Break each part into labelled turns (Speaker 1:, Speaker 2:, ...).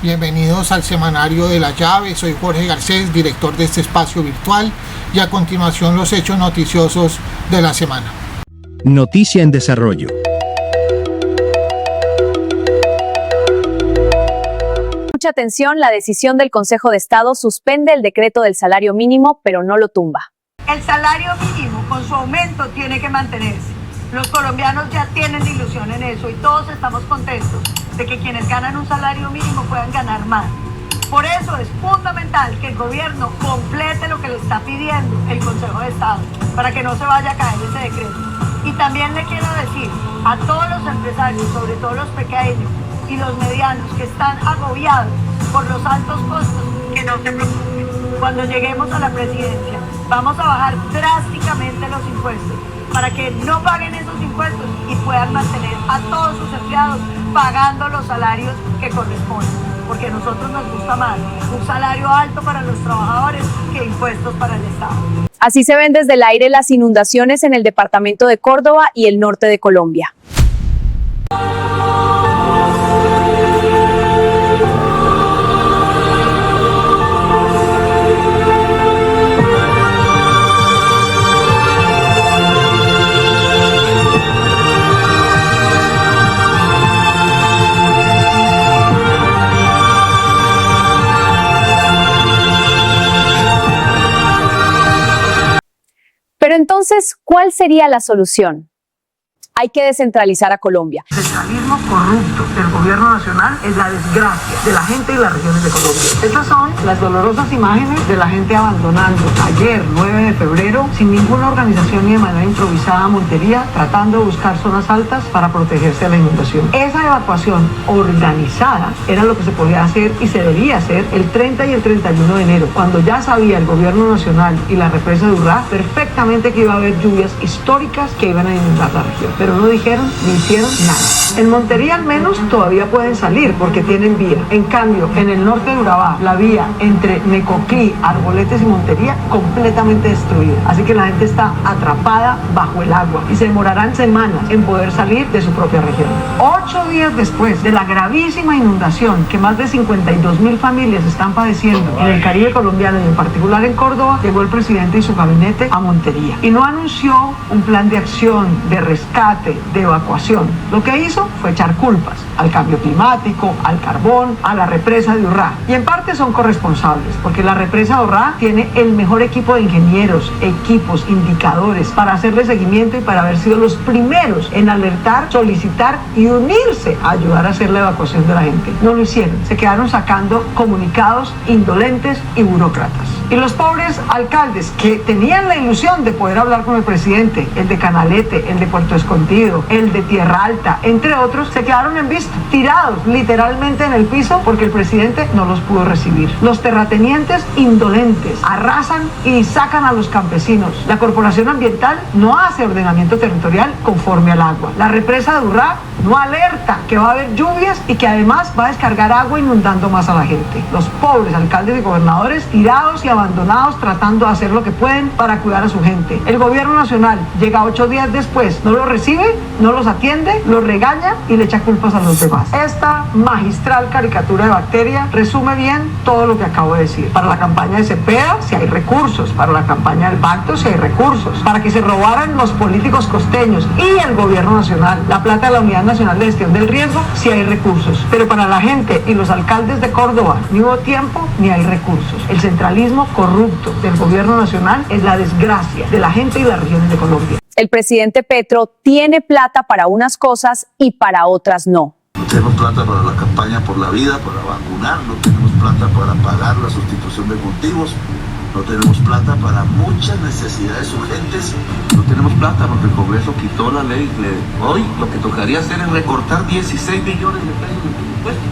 Speaker 1: Bienvenidos al Semanario de la Llave, soy Jorge Garcés, director de este espacio virtual, y a continuación los hechos noticiosos de la semana.
Speaker 2: Noticia en desarrollo.
Speaker 3: Mucha atención, la decisión del Consejo de Estado suspende el decreto del salario mínimo, pero no lo tumba.
Speaker 4: El salario mínimo con su aumento tiene que mantenerse. Los colombianos ya tienen ilusión en eso y todos estamos contentos de que quienes ganan un salario mínimo puedan ganar más. Por eso es fundamental que el gobierno complete lo que le está pidiendo el Consejo de Estado para que no se vaya a caer ese decreto. Y también le quiero decir a todos los empresarios, sobre todo los pequeños y los medianos que están agobiados por los altos costos, que no se preocupen. Cuando lleguemos a la presidencia vamos a bajar drásticamente los impuestos para que no paguen esos impuestos y puedan mantener a todos sus empleados pagando los salarios que corresponden, porque a nosotros nos gusta más un salario alto para los trabajadores que impuestos para el Estado.
Speaker 3: Así se ven desde el aire las inundaciones en el departamento de Córdoba y el norte de Colombia. Pero entonces, ¿cuál sería la solución? Hay que descentralizar a Colombia.
Speaker 4: El centralismo corrupto del gobierno nacional es la desgracia de la gente y las regiones de Colombia. Estas son las dolorosas imágenes de la gente abandonando ayer, 9 de febrero, sin ninguna organización ni de manera improvisada, Montería, tratando de buscar zonas altas para protegerse de la inundación. Esa evacuación organizada era lo que se podía hacer y se debía hacer el 30 y el 31 de enero, cuando ya sabía el gobierno nacional y la represa de Urrá perfectamente que iba a haber lluvias históricas que iban a inundar la región. Pero no dijeron ni hicieron nada. En Montería al menos todavía pueden salir porque tienen vía. En cambio, en el norte de Urabá, la vía entre Necoclí, Arboletes y Montería completamente destruida. Así que la gente está atrapada bajo el agua y se demorarán semanas en poder salir de su propia región. 8 días después de la gravísima inundación que más de 52.000 familias están padeciendo en el Caribe colombiano y en particular en Córdoba, llegó el presidente y su gabinete a Montería y no anunció un plan de acción, de rescate, de evacuación. Lo que hizo fue echar culpas al cambio climático, al carbón, a la represa de Urrá. Y en parte son corresponsables, porque la represa de Urrá tiene el mejor equipo de ingenieros, equipos, indicadores para hacerle seguimiento y para haber sido los primeros en alertar, solicitar y unirse a ayudar a hacer la evacuación de la gente. No lo hicieron, se quedaron sacando comunicados indolentes y burócratas. Y los pobres alcaldes que tenían la ilusión de poder hablar con el presidente, el de Canalete, el de Puerto Escondido, el de Tierra Alta, entre otros, se quedaron en vista, tirados literalmente en el piso porque el presidente no los pudo recibir. Los terratenientes indolentes arrasan y sacan a los campesinos. La Corporación Ambiental no hace ordenamiento territorial conforme al agua. La represa de Urrá no alerta que va a haber lluvias y que además va a descargar agua inundando más a la gente. Los pobres alcaldes y gobernadores tirados y abandonados tratando de hacer lo que pueden para cuidar a su gente. El gobierno nacional llega 8 días después, no los recibe, no los atiende, los regaña y le echa culpas a los demás. Esta magistral caricatura de Bacteria resume bien todo lo que acabo de decir. Para la campaña de Cepeda, si hay recursos. Para la campaña del Pacto, si hay recursos. Para que se robaran los políticos costeños y el gobierno nacional la plata de la Unidad Nacional de Gestión del Riesgo, si hay recursos. Pero para la gente y los alcaldes de Córdoba ni hubo tiempo ni hay recursos. El centralismo corrupto del gobierno nacional es la desgracia de la gente y las regiones de Colombia.
Speaker 3: El presidente Petro tiene plata para unas cosas y para otras no.
Speaker 5: No tenemos plata para la campaña por la vida, para vacunar, no tenemos plata para pagar la sustitución de cultivos, no tenemos plata para muchas necesidades urgentes, no tenemos plata porque el Congreso quitó la ley. Hoy lo que tocaría hacer es recortar 16 millones de pesos de presupuesto.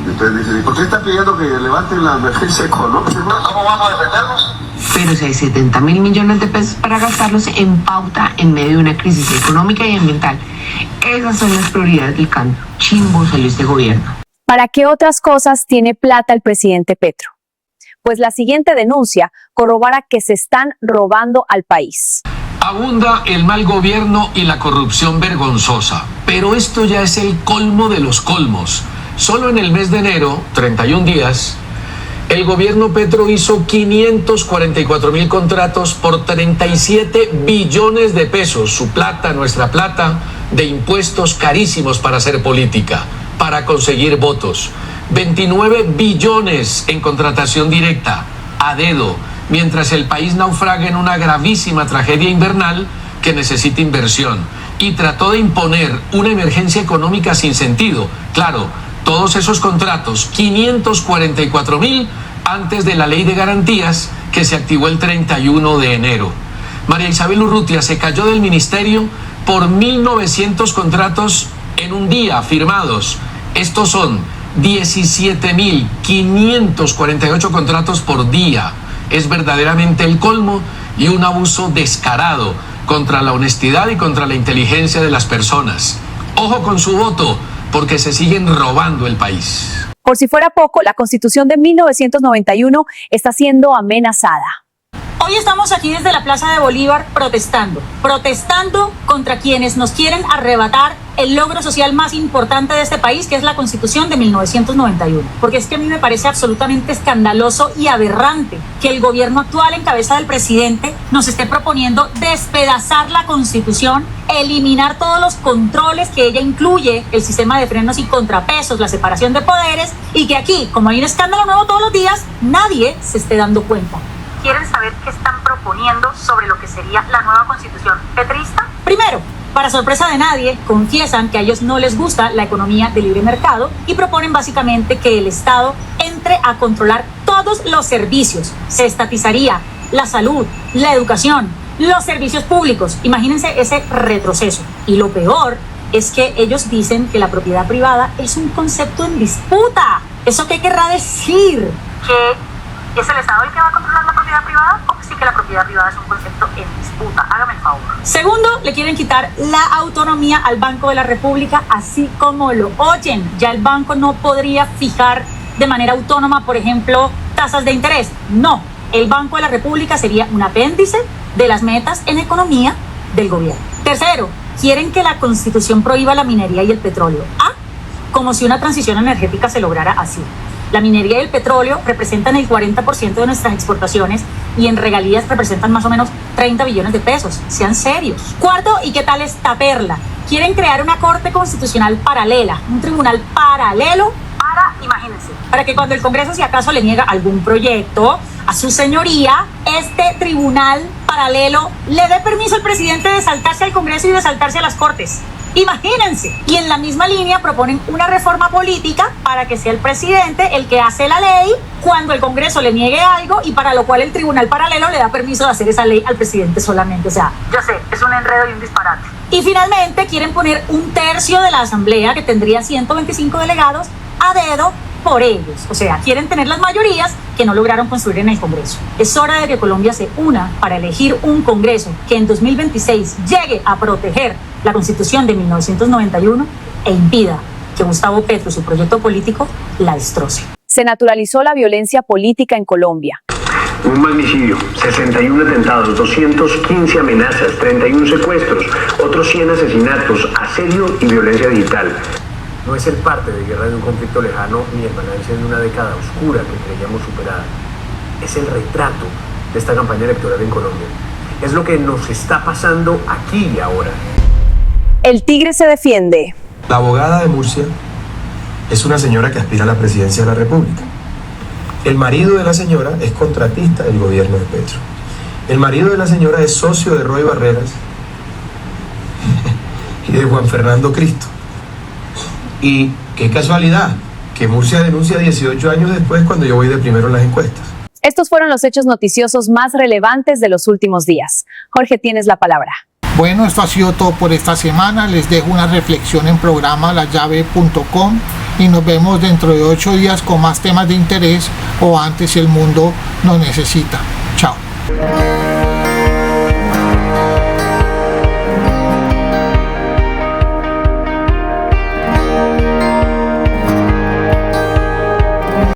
Speaker 5: Entonces dicen, ¿por qué está pidiendo que levanten la emergencia económica? ¿Cómo vamos a defendernos?
Speaker 6: Pero si hay 70.000 millones de pesos para gastarlos en pauta en medio de una crisis económica y ambiental. Esas son las prioridades del cambio. Chimbo salió este gobierno.
Speaker 3: ¿Para qué otras cosas tiene plata el presidente Petro? Pues la siguiente denuncia corrobora que se están robando al país.
Speaker 7: Abunda el mal gobierno y la corrupción vergonzosa, pero esto ya es el colmo de los colmos. Solo en el mes de enero, 31 días, el gobierno Petro hizo 544.000 contratos por 37 billones de pesos, su plata, nuestra plata, de impuestos carísimos para hacer política, para conseguir votos. 29 billones en contratación directa, a dedo, mientras el país naufraga en una gravísima tragedia invernal que necesita inversión. Y trató de imponer una emergencia económica sin sentido. Claro, todos esos contratos, 544.000 antes de la ley de garantías que se activó el 31 de enero. María Isabel Urrutia se cayó del ministerio por 1.900 contratos en un día firmados. Estos son 17.548 contratos por día. Es verdaderamente el colmo y un abuso descarado contra la honestidad y contra la inteligencia de las personas. Ojo con su voto, porque se siguen robando el país.
Speaker 3: Por si fuera poco, la Constitución de 1991 está siendo amenazada.
Speaker 8: Hoy estamos aquí desde la Plaza de Bolívar protestando contra quienes nos quieren arrebatar el logro social más importante de este país, que es la Constitución de 1991. Porque es que a mí me parece absolutamente escandaloso y aberrante que el gobierno actual, en cabeza del presidente, nos esté proponiendo despedazar la Constitución, eliminar todos los controles que ella incluye, el sistema de frenos y contrapesos, la separación de poderes, y que aquí, como hay un escándalo nuevo todos los días, nadie se esté dando cuenta.
Speaker 9: ¿Quieren saber qué están proponiendo sobre lo que sería la nueva Constitución petrista?
Speaker 8: Primero, para sorpresa de nadie, confiesan que a ellos no les gusta la economía de libre mercado y proponen básicamente que el Estado entre a controlar todos los servicios. Se estatizaría la salud, la educación, los servicios públicos. Imagínense ese retroceso. Y lo peor es que ellos dicen que la propiedad privada es un concepto en disputa. ¿Eso qué querrá decir?
Speaker 9: Que ¿es el Estado el que va a controlar la propiedad privada o sí que la propiedad privada es un concepto en disputa? Hágame el favor.
Speaker 8: Segundo, le quieren quitar la autonomía al Banco de la República, así como lo oyen. Ya el banco no podría fijar de manera autónoma, por ejemplo, tasas de interés. No, el Banco de la República sería un apéndice de las metas en economía del gobierno. Tercero, quieren que la Constitución prohíba la minería y el petróleo. Como si una transición energética se lograra así. La minería y el petróleo representan el 40% de nuestras exportaciones y en regalías representan más o menos 30 billones de pesos. Sean serios. Cuarto, ¿y qué tal esta perla? Quieren crear una corte constitucional paralela, un tribunal paralelo
Speaker 9: imagínense,
Speaker 8: para que cuando el Congreso, si acaso, le niega algún proyecto a su señoría, este tribunal paralelo le dé permiso al presidente de saltarse al Congreso y de saltarse a las Cortes. Imagínense. Y en la misma línea proponen una reforma política para que sea el presidente el que hace la ley cuando el Congreso le niegue algo y para lo cual el tribunal paralelo le da permiso de hacer esa ley al presidente solamente. O sea,
Speaker 9: yo sé, es un enredo y un disparate.
Speaker 8: Y finalmente quieren poner un tercio de la Asamblea, que tendría 125 delegados, a dedo por ellos. O sea, quieren tener las mayorías que no lograron construir en el Congreso. Es hora de que Colombia se una para elegir un Congreso que en 2026 llegue a proteger la Constitución de 1991 e impida que Gustavo Petro y su proyecto político la destroce.
Speaker 3: Se naturalizó la violencia política en Colombia.
Speaker 10: Un magnicidio, 61 atentados, 215 amenazas, 31 secuestros, otros 100 asesinatos, asedio y violencia digital.
Speaker 11: No es ser parte de guerra de un conflicto lejano ni el balance de una década oscura que creíamos superada. Es el retrato de esta campaña electoral en Colombia. Es lo que nos está pasando aquí y ahora.
Speaker 3: El Tigre se defiende.
Speaker 12: La abogada de Murcia es una señora que aspira a la presidencia de la República. El marido de la señora es contratista del gobierno de Petro. El marido de la señora es socio de Roy Barreras y de Juan Fernando Cristo. Y qué casualidad que Murcia denuncia 18 años después cuando yo voy de primero en las encuestas.
Speaker 3: Estos fueron los hechos noticiosos más relevantes de los últimos días. Jorge, tienes la palabra.
Speaker 1: Bueno, esto ha sido todo por esta semana. Les dejo una reflexión en programa layave.com y nos vemos dentro de 8 días con más temas de interés o antes si el mundo nos necesita. Chao.